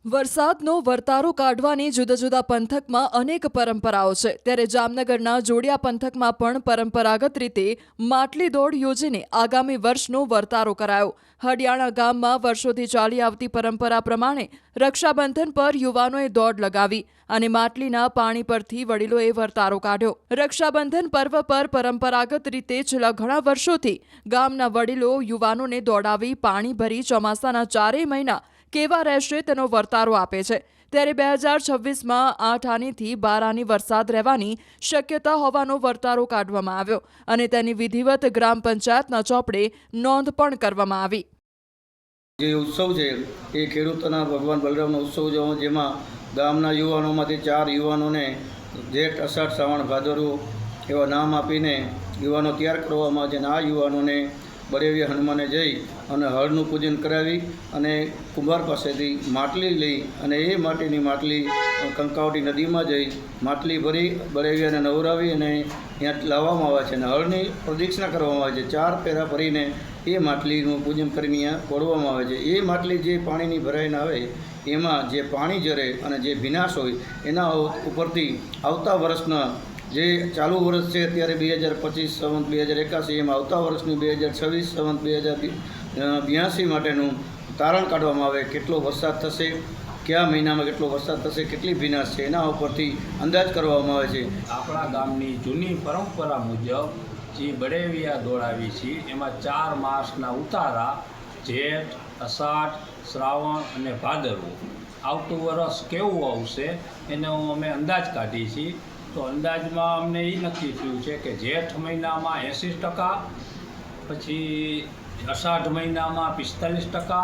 વરસાદનો વર્તારો કાઢવાની જુદા જુદા પંથકમાં અનેક પરંપરાઓ છે, ત્યારે જામનગરના જોડિયા પંથકમાં પણ પરંપરાગત રીતે માટલી દોડ યોજીને આગામી વર્ષનો વર્તારો કરાયો। હડિયાણા ગામમાં વર્ષોથી ચાલી આવતી પરંપરા પ્રમાણે રક્ષાબંધન પર યુવાનોએ દોડ લગાવી અને માટલીના પાણી પરથી વડીલોએ વર્તારો કાઢ્યો। રક્ષાબંધન પર્વ પર પરંપરાગત રીતે છેલ્લા ઘણા વર્ષોથી ગામના વડીલો યુવાનોને દોડાવી પાણી ભરી ચોમાસાના 4 મહિના કેવા રહેશે તેનો વર્તારો આપે છે। ત્યારે 2026માં 8 આનીથી 12 આની વરસાદ રહેવાની શક્યતા હોવાનો વર્તારો કાઢવામાં આવ્યો અને તેની વિધિવત ગ્રામ પંચાયતના ચોપડે નોંધ પણ કરવામાં આવી। જે ઉત્સવ છે એ ખેડૂતોના ભગવાન બલરામનો ઉત્સવ છે, જેમાં ગામના યુવાનોમાંથી 4 યુવાનોને જેઠ અષાઢ શ્રાવણ ભાદરવો એવા નામ આપીને યુવાનો તૈયાર કરવામાં આવે છે અને આ યુવાનોને બળેવી હનુમાને જઈ અને હળનું પૂજન કરાવી અને કુંભાર પાસેથી માટલી લઈ અને એ માટીની માટલી કંકાવટી નદીમાં જઈ માટલી ભરી બળેવીયાને નવરાવી અને ત્યાં લાવવામાં આવે છે અને હળની પ્રદક્ષિણા કરવામાં આવે છે। 4 ફેરા ભરીને એ માટલીનું પૂજન કરીને ત્યાં કોડવામાં આવે છે। એ માટલી જે પાણીની ભરાઈને આવે એમાં જે પાણી જરે અને જે ભીનાશ હોય એના ઉપરથી આવતા વર્ષના જે ચાલુ વર્ષ છે અત્યારે 2025 સંવત 2081 એમ આવતા વર્ષની 2026 સંવત 2082 માટેનું તારણ કાઢવામાં આવે। કેટલો વરસાદ થશે, કયા મહિનામાં કેટલો વરસાદ થશે, કેટલી ભીનાશ છે એના ઉપરથી અંદાજ કરવામાં આવે છે। આપણા ગામની જૂની પરંપરા મુજબ જે બળેવિયા દોડાવી છે એમાં 4 માસના ઉતારા જેઠ અષાઢ શ્રાવણ અને ભાદરવો આવતું વર્ષ કેવું આવશે એનો અમે અંદાજ કાઢીએ છીએ। તો અંદાજમાં અમને એ નક્કી થયું છે કે જેઠ મહિનામાં 80%, પછી અષાઢ મહિનામાં 45%,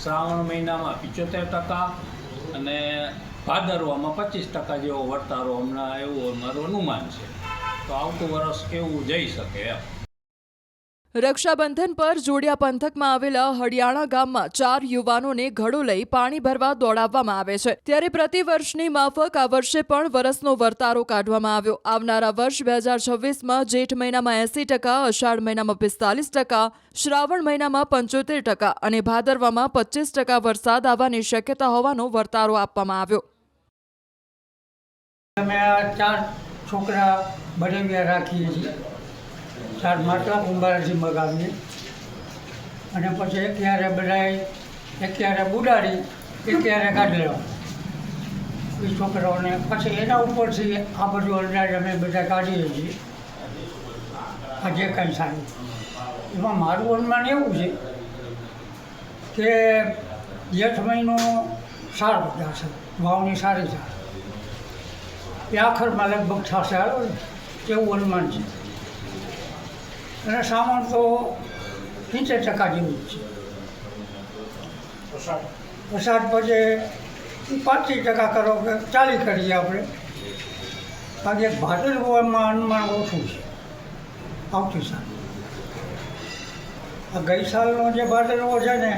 શ્રાવણ મહિનામાં 75% અને ભાદરવામાં 25% જેવો વર્તારો હમણાં એવું અમારું અનુમાન છે। તો આવતું વર્ષ કેવું જઈ શકે એમ। રક્ષાબંધન પર જોડિયા પંથકમાં આવેલા હડિયાણા ગામમાં 4 યુવાનોને ઘડો લઈ પાણી ભરવા દોડાવવામાં આવે છે, ત્યારે પ્રતિવર્ષની માફક આ વર્ષે પણ વરસનો વર્તારો કાઢવામાં આવ્યો। આવનારા વર્ષ 2026માં જેઠ મહિનામાં 80%, અષાઢ મહિનામાં 45%, શ્રાવણ મહિનામાં 75% અને ભાદરવામાં 25% વરસાદ આવવાની શક્યતા હોવાનો વર્તારો આપવામાં આવ્યો। અમે આ 4 છોકરા બળેવિયા રાખીએ છીએ, 4 માટલા કુંભારથી મગાવીએ અને પછી એકયારે બધાય એકયારે બુડાડી એકયારે કાઢી લેવા એ છોકરાઓને, પછી એના ઉપરથી આ બધું અંદાજ અમે બધા કાઢીએ છીએ। આ જે કંઈ સારું એમાં મારું અનુમાન એવું છે કે જેઠ મહિનો સારો જશે, વાવણી સારી થશે, એ આખરમાં લગભગ થશે એવું અનુમાન છે અને સામાન તો 70% જેવું જ છે। અષાઢ પછી 25% કરો કે 40 કરીએ આપણે, બાકી ભાદરવામાં અનુમાન ઓછું છે આવતી સાલ। આ ગઈ સાલનો જે ભાદરવો છે ને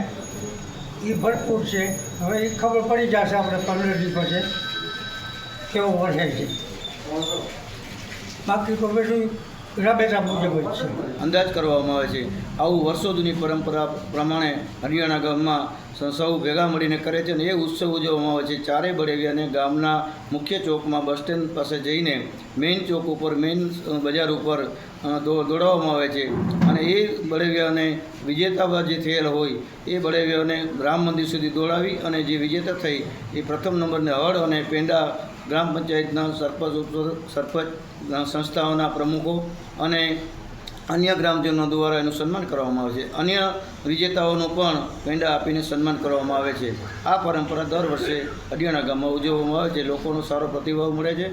એ ભરપૂર છે, હવે એ ખબર પડી જશે આપણે 15 દી પછી કેવો વરસે છે, બાકી તો બધું રાબેતા મુજબ જ છે અંદાજ કરવામાં આવે છે। આવું વર્ષો જૂની પરંપરા પ્રમાણે હરિયાણા ગામમાં સૌ ભેગા મળીને કરે છે અને એ ઉત્સવ ઉજવવામાં આવે છે। 4 બળેવિયાને ગામના મુખ્ય ચોકમાં બસ સ્ટેન્ડ પાસે જઈને મેઇન ચોક ઉપર, મેઇન બજાર ઉપર દોડાવવામાં આવે છે અને એ બળેવિયાને વિજેતા જે થયેલ હોય એ બળેવિયાને રામ મંદિર સુધી દોડાવી અને જે વિજેતા થઈ એ પ્રથમ નંબરને હળ અને પેંડા ગ્રામ પંચાયતના સરપંચ સંસ્થાઓના પ્રમુખો અને અન્ય ગ્રામજનો દ્વારા એનું સન્માન કરવામાં આવે છે। અન્ય વિજેતાઓનું પણ પેંડા આપીને સન્માન કરવામાં આવે છે। આ પરંપરા દર વર્ષે હડિયાણા ગામમાં ઉજવવામાં આવે છે, લોકોનો સારો પ્રતિભાવ મળે છે